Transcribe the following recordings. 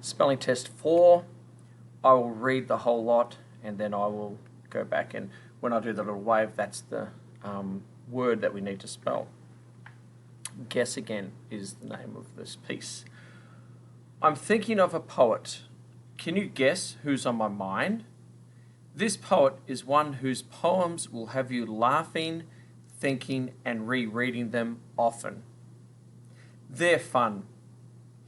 Spelling test 4, I will read the whole lot and then I will go back, and when I do the little wave, that's the word that we need to spell. Guess again is the name of this piece. I'm thinking of a poet. Can you guess who's on my mind? This poet is one whose poems will have you laughing, thinking, and rereading them often. They're fun.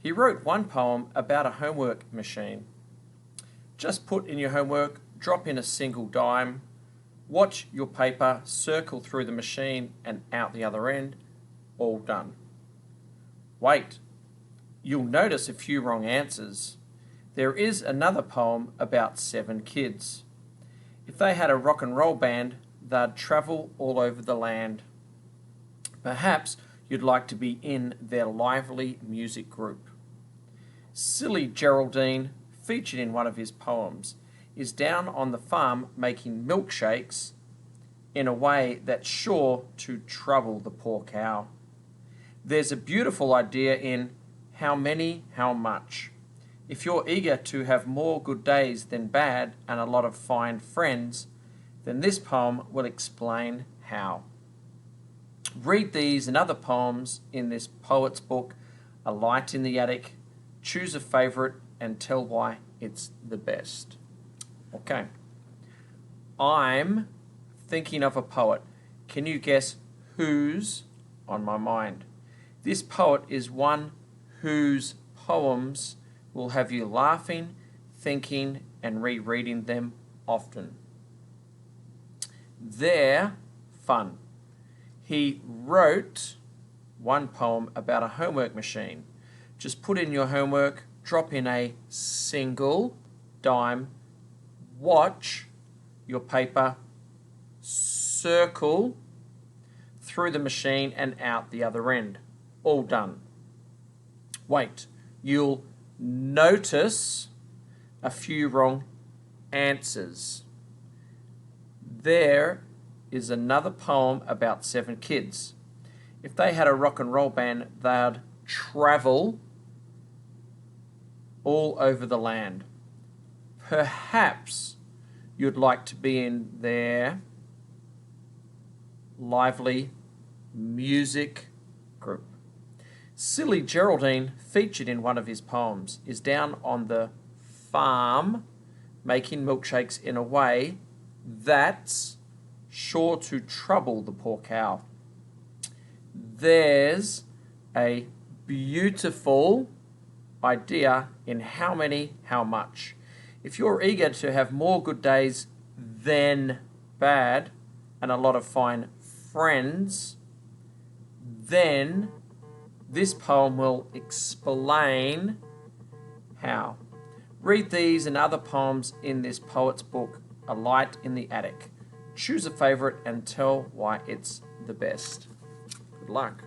He wrote one poem about a homework machine. Just put in your homework, drop in a single dime, watch your paper circle through the machine and out the other end, all done. Wait, you'll notice a few wrong answers. There is another poem about 7 kids. If they had a rock and roll band, they'd travel all over the land. Perhaps you'd like to be in their lively music group. Silly Geraldine, featured in one of his poems, is down on the farm making milkshakes in a way that's sure to trouble the poor cow. There's a beautiful idea in how many, how much. If you're eager to have more good days than bad and a lot of fine friends, then this poem will explain how. Read these and other poems in this poet's book, A Light in the Attic. Choose a favourite and tell why it's the best. Okay. I'm thinking of a poet. Can you guess who's on my mind? This poet is one whose poems will have you laughing, thinking, and rereading them often. They're fun. He wrote one poem about a homework machine. Just put in your homework, drop in a single dime, watch your paper circle through the machine and out the other end. All done. Wait, you'll notice a few wrong answers. There is another poem about 7 kids. If they had a rock and roll band, they'd travel all over the land. Perhaps you'd like to be in their lively music group. Silly Geraldine, featured in one of his poems, is down on the farm making milkshakes in a way that's sure to trouble the poor cow. There's a beautiful idea in how many, how much. If you're eager to have more good days than bad and a lot of fine friends, then this poem will explain how. Read these and other poems in this poet's book, A Light in the Attic. Choose a favourite and tell why it's the best. Good luck.